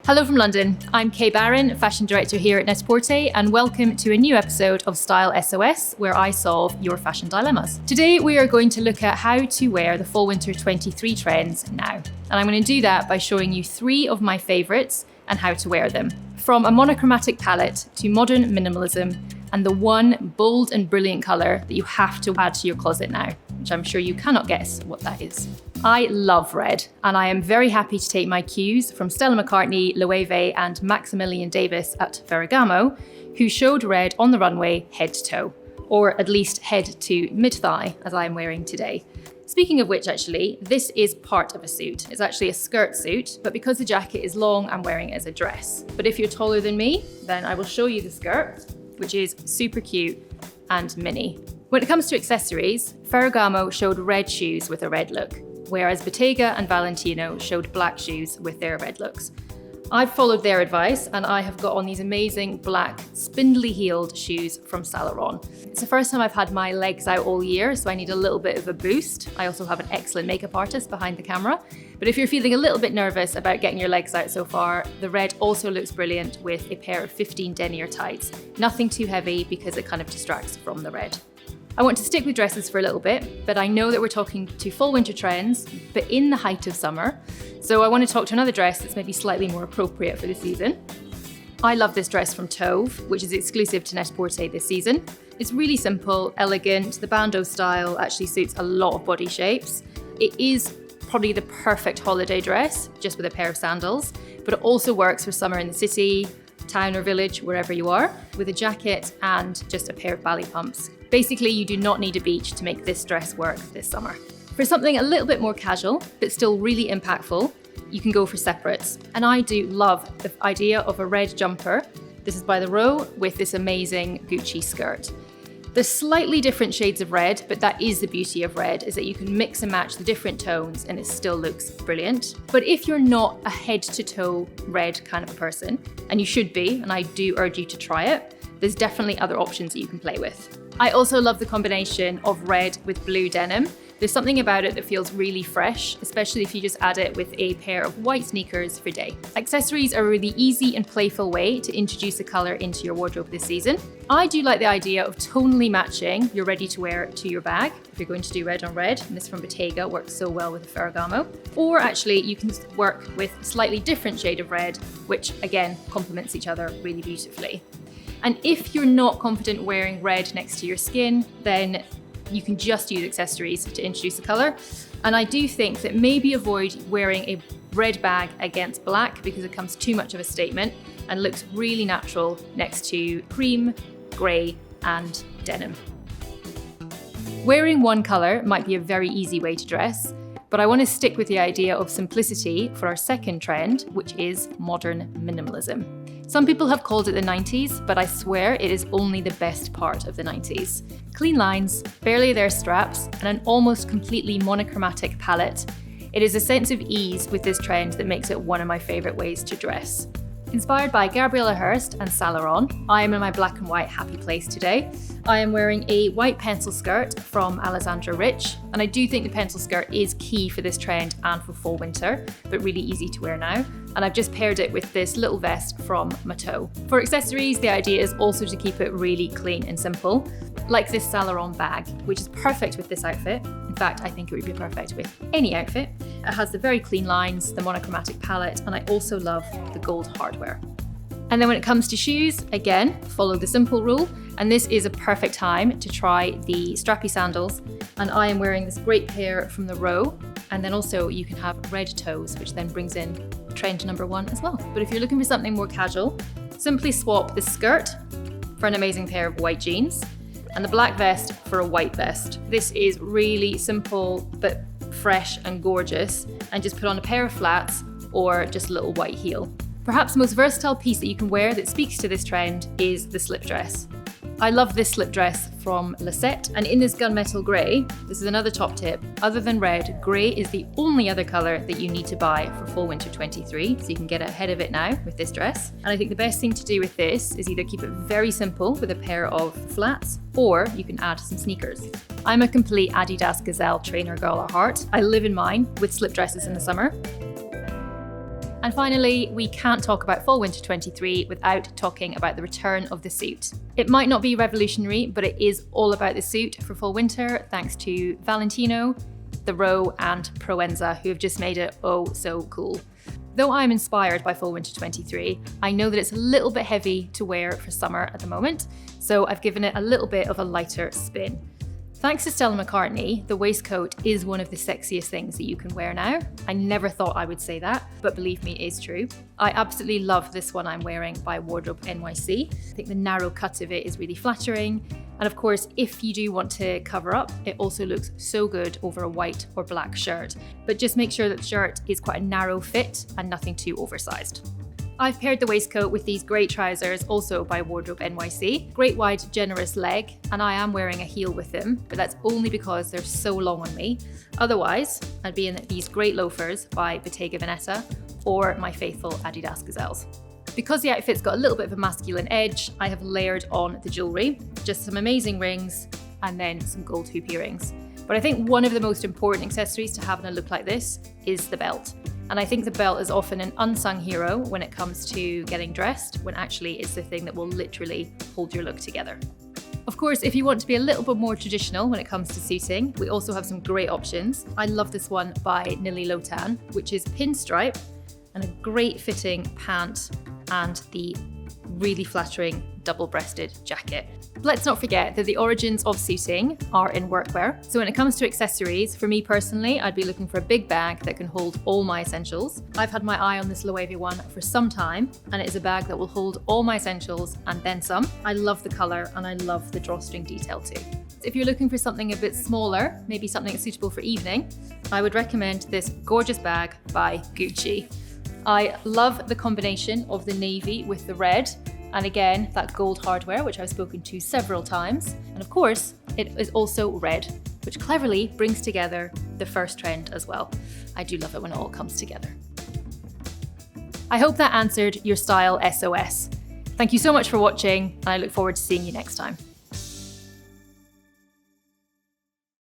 Hello from London. I'm Kay Barron, fashion director here at Net-a-Porter, and welcome to a new episode of Style SOS, where I solve your fashion dilemmas. Today, we are going to look at how to wear the Fall/Winter 23 trends now. And I'm going to do that by showing you 3 of my favorites and how to wear them. From a monochromatic palette to modern minimalism, and the one bold and brilliant color that you have to add to your closet now, which I'm sure you cannot guess what that is. I love red, and I am very happy to take my cues from Stella McCartney, Loewe, and Maximilian Davis at Ferragamo, who showed red on the runway head to toe, or at least head to mid-thigh, as I am wearing today. Speaking of which, actually, this is part of a suit. It's actually a skirt suit, but because the jacket is long, I'm wearing it as a dress. But if you're taller than me, then I will show you the skirt, which is super cute and mini. When it comes to accessories, Ferragamo showed red shoes with a red look, whereas Bottega and Valentino showed black shoes with their red looks. I've followed their advice and I have got on these amazing black spindly heeled shoes from Saint Laurent. It's the first time I've had my legs out all year, so I need a little bit of a boost. I also have an excellent makeup artist behind the camera. But if you're feeling a little bit nervous about getting your legs out so far, the red also looks brilliant with a pair of 15 denier tights. Nothing too heavy because it kind of distracts from the red. I want to stick with dresses for a little bit, but I know that we're talking to fall/winter trends, but in the height of summer. So I want to talk to another dress that's maybe slightly more appropriate for the season. I love this dress from Tove, which is exclusive to Net-a-Porter this season. It's really simple, elegant. The bandeau style actually suits a lot of body shapes. It is probably the perfect holiday dress, just with a pair of sandals, but it also works for summer in the city, town or village, wherever you are, with a jacket and just a pair of ballet pumps. Basically, you do not need a beach to make this dress work this summer. For something a little bit more casual, but still really impactful, you can go for separates. And I do love the idea of a red jumper. This is by the row with this amazing Gucci skirt. There's slightly different shades of red, but that is the beauty of red, is that you can mix and match the different tones and it still looks brilliant. But if you're not a head to toe red kind of a person, and you should be, and I do urge you to try it, there's definitely other options that you can play with. I also love the combination of red with blue denim. There's something about it that feels really fresh, especially if you just add it with a pair of white sneakers for day. Accessories are a really easy and playful way to introduce a color into your wardrobe this season. I do like the idea of tonally matching your ready-to-wear to your bag. If you're going to do red on red, and this from Bottega works so well with the Ferragamo. Or actually, you can work with a slightly different shade of red, which again, complements each other really beautifully. And if you're not confident wearing red next to your skin, then you can just use accessories to introduce the color. And I do think that maybe avoid wearing a red bag against black because it becomes too much of a statement and looks really natural next to cream, grey, and denim. Wearing one color might be a very easy way to dress, but I want to stick with the idea of simplicity for our second trend, which is modern minimalism. Some people have called it the 90s, but I swear it is only the best part of the 90s. Clean lines, barely there straps, and an almost completely monochromatic palette. It is a sense of ease with this trend that makes it one of my favorite ways to dress. Inspired by Gabriela Hearst and Saint Laurent, I am in my black and white happy place today. I am wearing a white pencil skirt from ALESSANDRA RICH, and I do think the pencil skirt is key for this trend and for fall/winter, but really easy to wear now. And I've just paired it with this little vest from MATTEAU. For accessories, the idea is also to keep it really clean and simple, like this Saint Laurent bag, which is perfect with this outfit. In fact, I think it would be perfect with any outfit. It has the very clean lines, the monochromatic palette, and I also love the gold hardware. And then when it comes to shoes, again, follow the simple rule. And this is a perfect time to try the strappy sandals. And I am wearing this great pair from the row. And then also you can have red toes, which then brings in trend number 1 as well. But if you're looking for something more casual, simply swap the skirt for an amazing pair of white jeans and the black vest for a white vest. This is really simple, but fresh and gorgeous. And just put on a pair of flats or just a little white heel. Perhaps the most versatile piece that you can wear that speaks to this trend is the slip dress. I love this slip dress from Cassette, and in this gunmetal grey, this is another top tip. Other than red, grey is the only other colour that you need to buy for fall/winter 23, so you can get ahead of it now with this dress. And I think the best thing to do with this is either keep it very simple with a pair of flats, or you can add some sneakers. I'm a complete Adidas Gazelle trainer girl at heart. I live in mine with slip dresses in the summer. And finally, we can't talk about Fall Winter 23 without talking about the return of the suit. It might not be revolutionary, but it is all about the suit for Fall Winter, thanks to Valentino, The Row and Proenza, who have just made it oh so cool. Though I'm inspired by Fall Winter 23, I know that it's a little bit heavy to wear for summer at the moment, so I've given it a little bit of a lighter spin. Thanks to Stella McCartney, the waistcoat is one of the sexiest things that you can wear now. I never thought I would say that, but believe me, it is true. I absolutely love this one I'm wearing by Wardrobe NYC. I think the narrow cut of it is really flattering. And of course, if you do want to cover up, it also looks so good over a white or black shirt. But just make sure that the shirt is quite a narrow fit and nothing too oversized. I've paired the waistcoat with these great trousers, also by Wardrobe NYC. Great wide, generous leg, and I am wearing a heel with them, but that's only because they're so long on me. Otherwise, I'd be in these great loafers by Bottega Veneta or my faithful Adidas Gazelles. Because the outfit's got a little bit of a masculine edge, I have layered on the jewellery, just some amazing rings and then some gold hoop earrings. But I think one of the most important accessories to have in a look like this is the belt. And I think the belt is often an unsung hero when it comes to getting dressed, when actually it's the thing that will literally hold your look together. Of course, if you want to be a little bit more traditional when it comes to suiting, we also have some great options. I love this one by Nili Lotan, which is pinstripe and a great fitting pant and the really flattering double-breasted jacket. But let's not forget that the origins of suiting are in workwear. So when it comes to accessories, for me personally, I'd be looking for a big bag that can hold all my essentials. I've had my eye on this Loewe one for some time, and it is a bag that will hold all my essentials and then some. I love the color and I love the drawstring detail too. If you're looking for something a bit smaller, maybe something suitable for evening, I would recommend this gorgeous bag by Gucci. I love the combination of the navy with the red, and again, that gold hardware, which I've spoken to several times. And of course, it is also red, which cleverly brings together the first trend as well. I do love it when it all comes together. I hope that answered your Style SOS. Thank you so much for watching, and I look forward to seeing you next time.